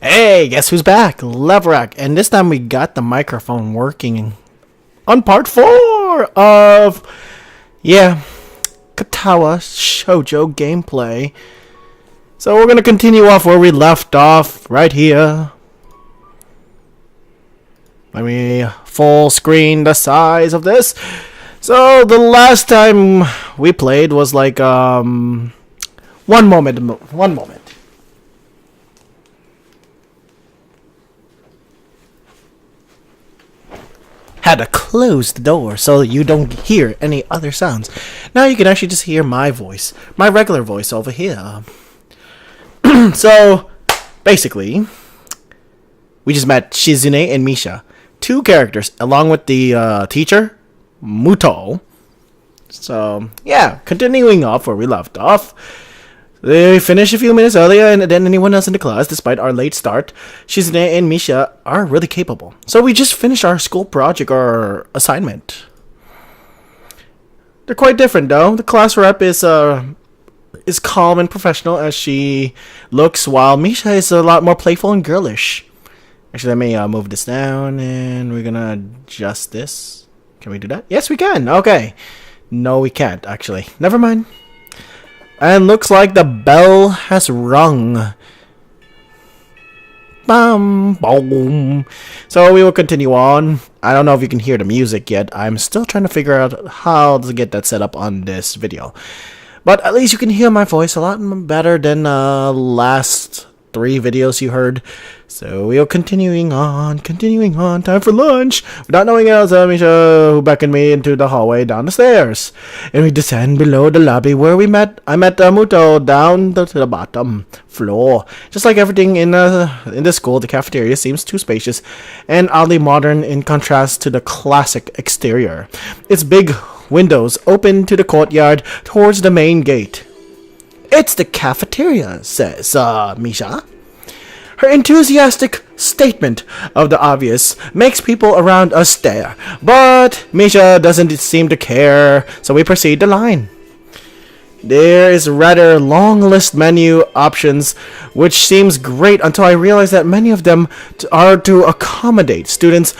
Hey, guess who's back? Leverack, and this time we got the microphone working on part 4 of, Katawa Shoujo gameplay. So we're gonna continue off where we left off, right here. Let me full screen the size of this. So the last time we played was like, one moment. Had to close the door so you don't hear any other sounds. Now you can actually just hear my voice, my regular voice over here. So, basically, we just met Shizune and Misha, 2 characters, along with the teacher, Muto. So, yeah, continuing off where we left off. They finished a few minutes earlier than anyone else in the class. Despite our late start, Shizune and Misha are really capable. So we just finished our school project or assignment. They're quite different though. The class rep is calm and professional as she looks, while Misha is a lot more playful and girlish. Actually, let me move this down, and we're gonna adjust this. Can we do that? Yes, we can. Okay. No, we can't, actually. Never mind. And looks like the bell has rung. Bam, boom. So we will continue on. I don't know if you can hear the music yet. I'm still trying to figure out how to get that set up on this video. But at least you can hear my voice a lot better than last 3 videos you heard. So we'll continuing on. Time for lunch. Without knowing else, Misha who beckoned me into the hallway down the stairs, and we descend below the lobby where we met. I met Muto down to the bottom floor. Just like everything in the school, the cafeteria seems too spacious and oddly modern in contrast to the classic exterior. Its big windows open to the courtyard towards the main gate. It's the cafeteria, says Misha. Her enthusiastic statement of the obvious makes people around us stare, but Misha doesn't seem to care, so we proceed the line. There is a rather long list menu options, which seems great until I realize that many of them are to accommodate students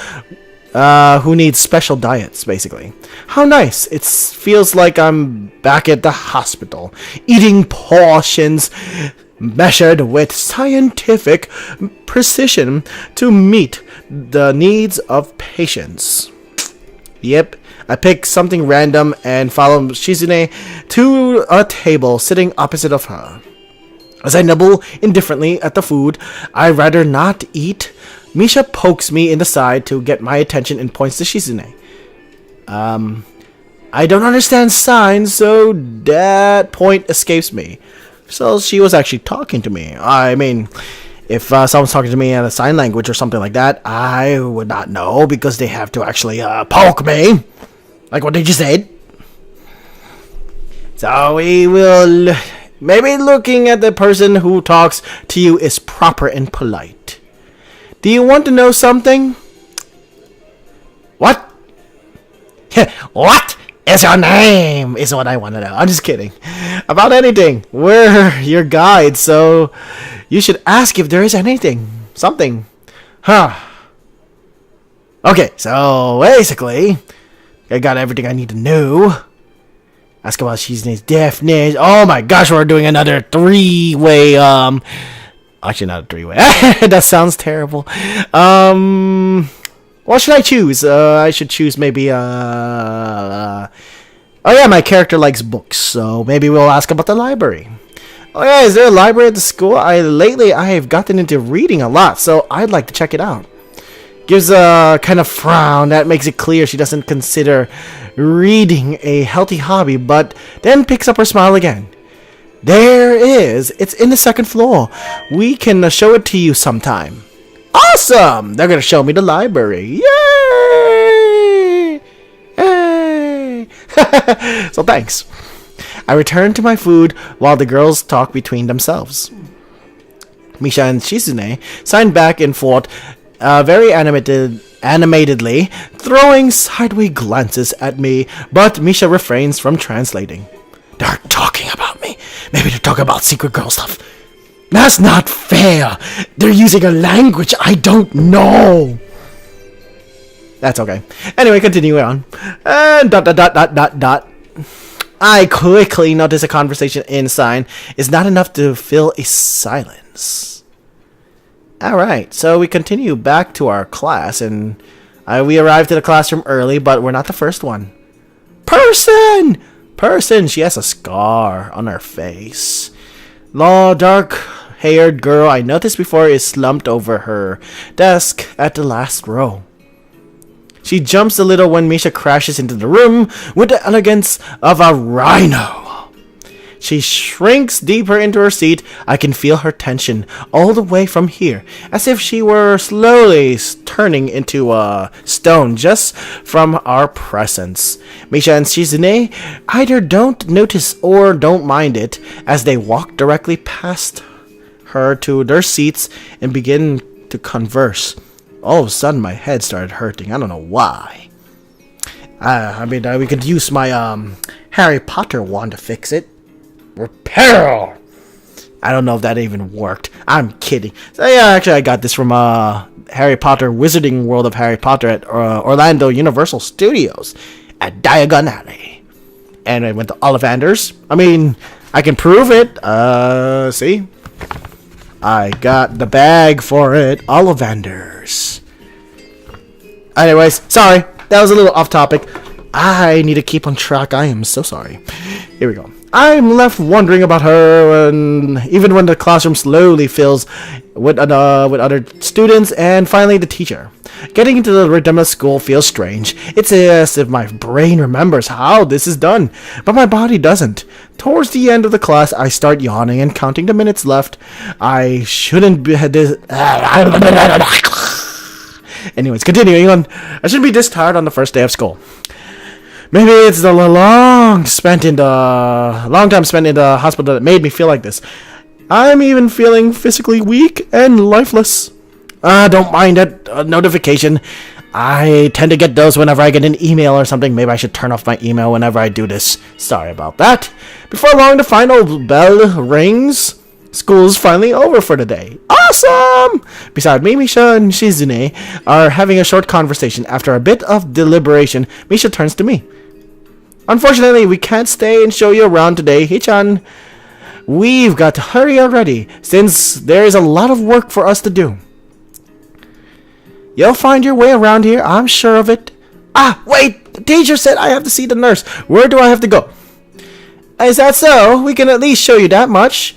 who need special diets, basically. How nice. It feels like I'm back at the hospital, eating portions measured with scientific precision to meet the needs of patients. Yep, I pick something random and follow Shizune to a table sitting opposite of her. As I nibble indifferently at the food I'd rather not eat, Misha pokes me in the side to get my attention and points to Shizune. I don't understand signs, so that point escapes me. So she was actually talking to me. I mean, if someone's talking to me in a sign language or something like that, I would not know because they have to actually poke me, like what they just said. So we will maybe looking at the person who talks to you is proper and polite. Do you want to know something? What? What is your name? Is what I want to know. I'm just kidding. About anything. We're your guide, so you should ask if there is anything. Something. Huh. Okay, so basically, I got everything I need to know. Ask about Shizune's deafness. Oh my gosh, we're doing another 3-way, actually not a 3-way. That sounds terrible. What should I choose? I should choose maybe, oh yeah, my character likes books, so maybe we'll ask about the library. Oh yeah, is there a library at the school? Lately I have gotten into reading a lot, so I'd like to check it out. Gives a kind of frown that makes it clear she doesn't consider reading a healthy hobby, but then picks up her smile again. There is. It's in the 2nd floor. We can show it to you sometime. Awesome! They're gonna show me the library. Yay! Hey! So thanks. I return to my food while the girls talk between themselves. Misha and Shizune sign back and forth very animatedly, throwing sideways glances at me, but Misha refrains from translating. They're talking about me. Maybe they're talking about secret girl stuff. That's not fair. They're using a language I don't know. That's okay. Anyway, continue on. And ... I quickly notice a conversation inside is not enough to fill a silence. Alright, so we continue back to our class, and we arrived at the classroom early, but we're not the first one. Person! She has a scar on her face. The dark-haired girl I noticed before is slumped over her desk at the last row. She jumps a little when Misha crashes into the room with the elegance of a rhino. She shrinks deeper into her seat. I can feel her tension all the way from here, as if she were slowly turning into a stone just from our presence. Misha and Shizune either don't notice or don't mind it, as they walk directly past her to their seats and begin to converse. All of a sudden, my head started hurting. I don't know why. We could use my Harry Potter wand to fix it. Repair! I don't know if that even worked. I'm kidding. So yeah, actually, I got this from Harry Potter Wizarding World of Harry Potter at Orlando Universal Studios at Diagon Alley. And I went to Ollivanders. I mean, I can prove it. See? I got the bag for it. Ollivanders. Anyways, sorry. That was a little off topic. I need to keep on track. I am so sorry. Here we go. I'm left wondering about her, and even when the classroom slowly fills with other students, and finally the teacher. Getting into the rhythm of school feels strange. It's as if my brain remembers how this is done, but my body doesn't. Towards the end of the class, I start yawning and counting the minutes left. I shouldn't be this. Anyways, continuing on. I shouldn't be this tired on the first day of school. Maybe it's the long time spent in the hospital that made me feel like this. I'm even feeling physically weak and lifeless. Don't mind that notification. I tend to get those whenever I get an email or something. Maybe I should turn off my email whenever I do this. Sorry about that. Before long, the final bell rings. School's finally over for the day. Awesome! Beside me, Misha and Shizune are having a short conversation. After a bit of deliberation, Misha turns to me. Unfortunately, we can't stay and show you around today, Hichan. We've got to hurry already, since there is a lot of work for us to do. You'll find your way around here, I'm sure of it. Wait! The teacher said I have to see the nurse. Where do I have to go? Is that so? We can at least show you that much.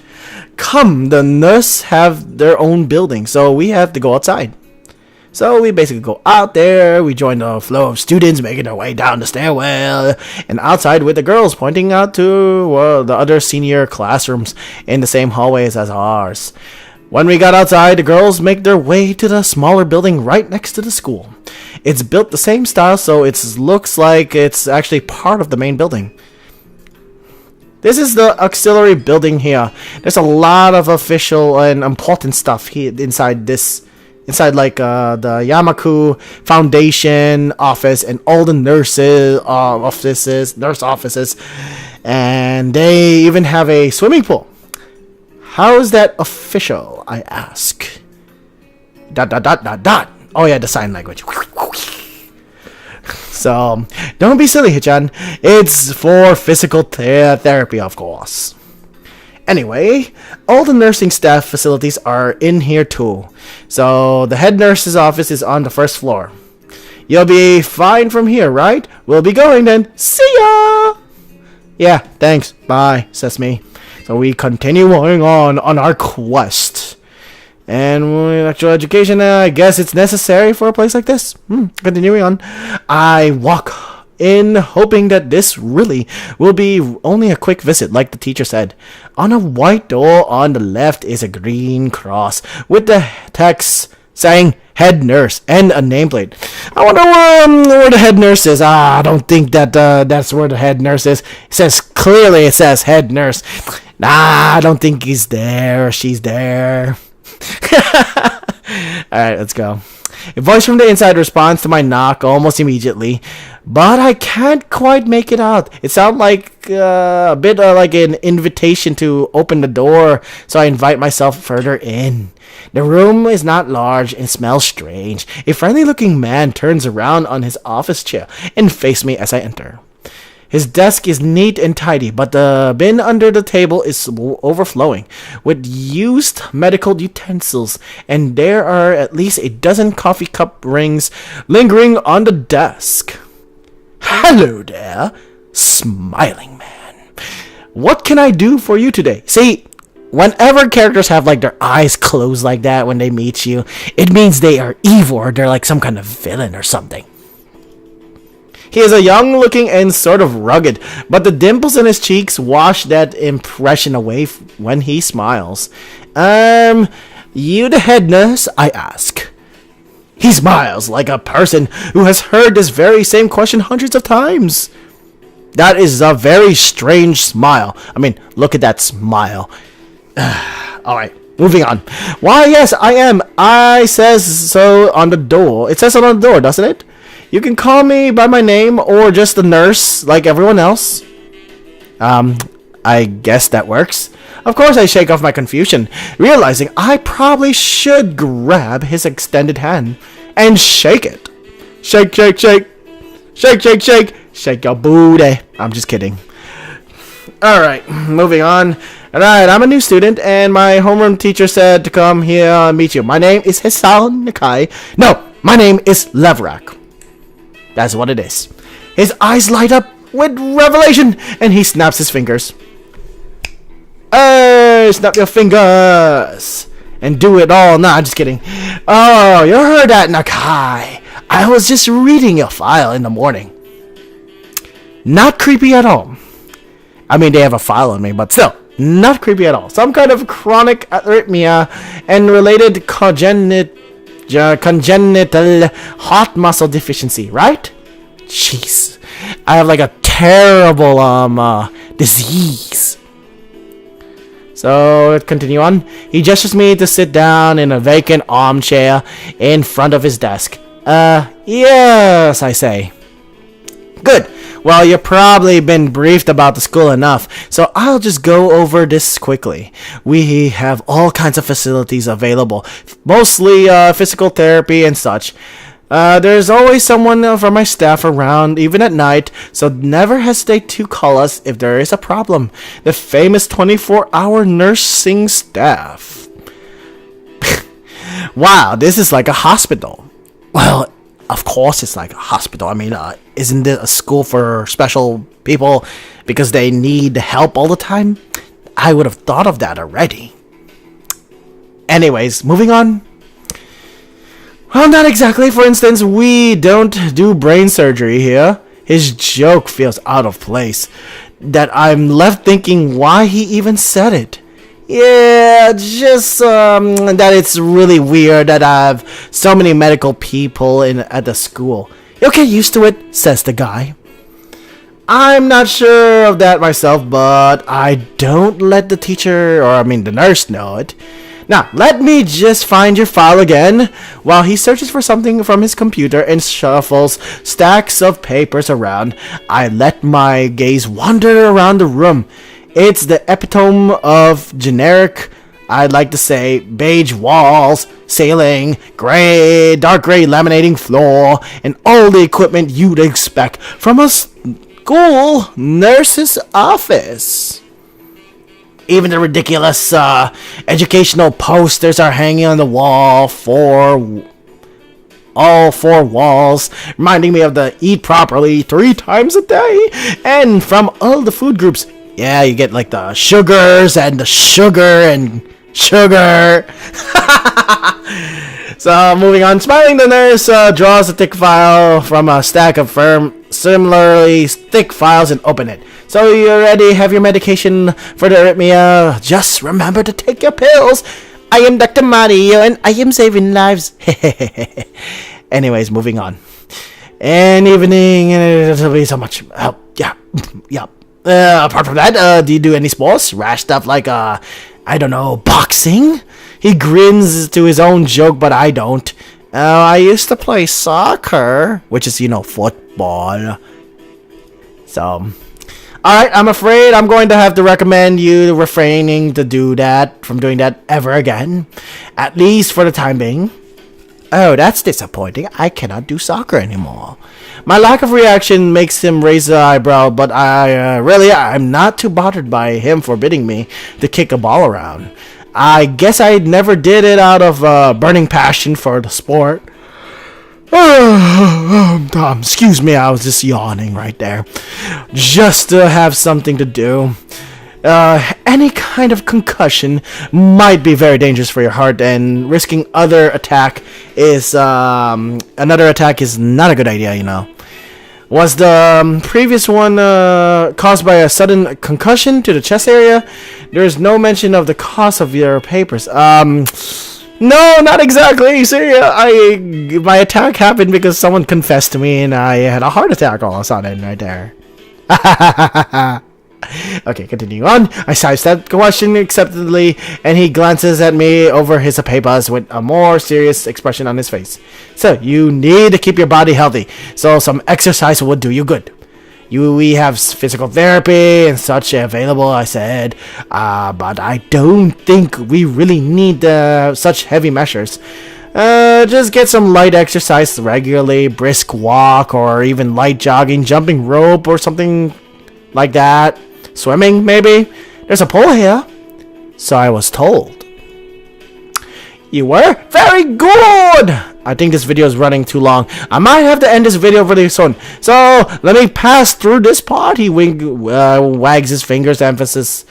Come, the nurse have their own building, so we have to go outside. So we basically go out there, we join the flow of students making their way down the stairwell, and outside with the girls pointing out to the other senior classrooms in the same hallways as ours. When we got outside, the girls make their way to the smaller building right next to the school. It's built the same style, so it looks like it's actually part of the main building. This is the auxiliary building here. There's a lot of official and important stuff here inside this. Inside like the Yamaku Foundation office and all the nurse offices. And they even have a swimming pool. How is that official, I ask? ... Oh yeah, the sign language. So, don't be silly, Hichan. It's for physical therapy, of course. Anyway, all the nursing staff facilities are in here too. So, the head nurse's office is on the first floor. You'll be fine from here, right? We'll be going then. See ya! Yeah, thanks. Bye, says me. So we continue going on our quest. And with actual education, I guess it's necessary for a place like this. Continuing on. I walk in hoping that this really will be only a quick visit, like the teacher said. On a white door on the left is a green cross with the text saying head nurse and a nameplate. I wonder where the head nurse is. I don't think that that's where the head nurse is. It says head nurse. I don't think he's there or she's there. Alright, let's go. A voice from the inside responds to my knock almost immediately, but I can't quite make it out. It sounds like a bit like an invitation to open the door, so I invite myself further in. The room is not large and smells strange. A friendly-looking man turns around on his office chair and faces me as I enter. His desk is neat and tidy, but the bin under the table is overflowing with used medical utensils, and there are at least a dozen coffee cup rings lingering on the desk. Hello there, smiling man. What can I do for you today? See, whenever characters have like their eyes closed like that when they meet you, it means they are evil or they're like some kind of villain or something. He is a young looking and sort of rugged, but the dimples in his cheeks wash that impression away when he smiles. You the head nurse? I ask. He smiles like a person who has heard this very same question hundreds of times. That is a very strange smile. I mean, look at that smile. Alright, moving on. Why, yes, I am. I says so on the door. It says it on the door, doesn't it? You can call me by my name or just the nurse like everyone else. I guess that works. Of course, I shake off my confusion, realizing I probably should grab his extended hand and shake it. Shake, shake, shake. Shake, shake, shake. Shake your booty. I'm just kidding. Alright, moving on. Alright, I'm a new student, and my homeroom teacher said to come here and meet you. My name is Hisan Nakai. No, my name is Levrak. That's what it is. His eyes light up with revelation, and he snaps his fingers. Hey, snap your fingers and do it all. Nah, I'm just kidding. Oh, you heard that, Nakai. I was just reading your file in the morning. Not creepy at all. I mean, they have a file on me, but still, not creepy at all. Some kind of chronic arrhythmia and related congenital heart muscle deficiency, right? Jeez, I have like a terrible disease. So continue on. He gestures me to sit down in a vacant armchair in front of his desk. Yes, I say. Good. Well, you've probably been briefed about the school enough, so I'll just go over this quickly. We have all kinds of facilities available, mostly physical therapy and such. There's always someone from my staff around, even at night, so never hesitate to call us if there is a problem. The famous 24-hour nursing staff. Wow, this is like a hospital. Well, of course it's like a hospital. I mean, isn't it a school for special people because they need help all the time? I would have thought of that already. Anyways, moving on. Well, not exactly. For instance, we don't do brain surgery here. His joke feels out of place. That I'm left thinking why he even said it. Yeah, just that it's really weird that I have so many medical people at the school. You'll get used to it, says the guy. I'm not sure of that myself, but I don't let the the nurse know it. Now, let me just find your file again. While he searches for something from his computer and shuffles stacks of papers around, I let my gaze wander around the room. It's the epitome of generic, I'd like to say, beige walls, ceiling, dark gray laminating floor, and all the equipment you'd expect from a school nurse's office. Even the ridiculous educational posters are hanging on the wall all four walls, reminding me of the eat properly 3 times a day, and from all the food groups. Yeah, you get like the sugars and the sugar and sugar. So, moving on. Smiling, the nurse draws a thick file from a stack of similarly thick files and open it. So, you already have your medication for the arrhythmia. Just remember to take your pills. I am Dr. Mario and I am saving lives. Anyways, moving on. And evening, it'll be so much help. Yeah. Apart from that, do you do any sports? Rash stuff like, I don't know, boxing? He grins to his own joke, but I don't. I used to play soccer, which is, football. So, Alright, I'm afraid I'm going to have to recommend you refraining to do that, from doing that ever again. At least for the time being. Oh, that's disappointing. I cannot do soccer anymore. My lack of reaction makes him raise the eyebrow, but I'm not too bothered by him forbidding me to kick a ball around. I guess I never did it out of burning passion for the sport. Excuse me, I was just yawning right there. Just to have something to do. Any kind of concussion might be very dangerous for your heart, and risking another attack is not a good idea, you know. Was the previous one caused by a sudden concussion to the chest area? There is no mention of the cause of your papers. No, not exactly. See, my attack happened because someone confessed to me, and I had a heart attack all of a sudden right there. Okay, continue on. I sidestep the question acceptably, and he glances at me over his papers with a more serious expression on his face. So, you need to keep your body healthy, so some exercise would do you good. We have physical therapy and such available, I said, but I don't think we really need such heavy measures. Just get some light exercise regularly, brisk walk, or even light jogging, jumping rope, or something like that. Swimming, maybe? There's a pool here. So I was told. You were? Very good! I think this video is running too long. I might have to end this video really soon. So, let me pass through this part. He wags his fingers to emphasize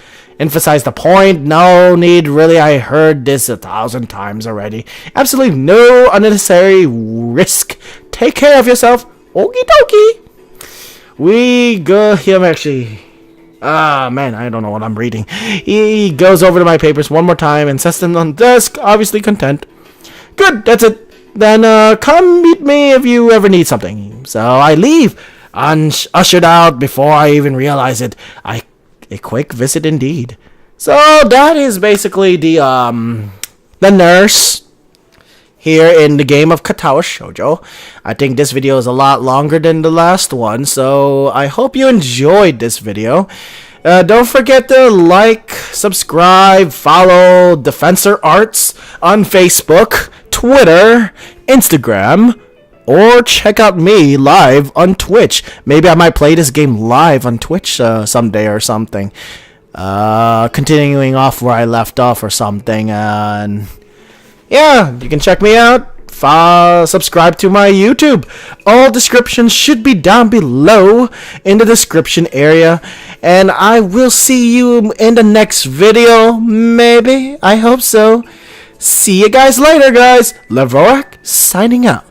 the point. No need, really. I heard this 1,000 times already. Absolutely no unnecessary risk. Take care of yourself. Okie dokie. We go here, actually. Man, I don't know what I'm reading. He goes over to my papers one more time and sets them on the desk, obviously content. Good, that's it. Then, come meet me if you ever need something. So I leave, ushered out before I even realize it. A quick visit indeed. So that is basically the nurse here in the game of Katawa Shoujo. I think this video is a lot longer than the last one, so I hope you enjoyed this video. Don't forget to like, subscribe, follow DefensorArtz on Facebook, Twitter, Instagram, or check out me live on Twitch. Maybe I might play this game live on Twitch someday or something. Continuing off where I left off or something, and yeah, you can check me out. Subscribe to my YouTube. All descriptions should be down below in the description area. And I will see you in the next video. Maybe. I hope so. See you guys later, guys. Levorak signing out.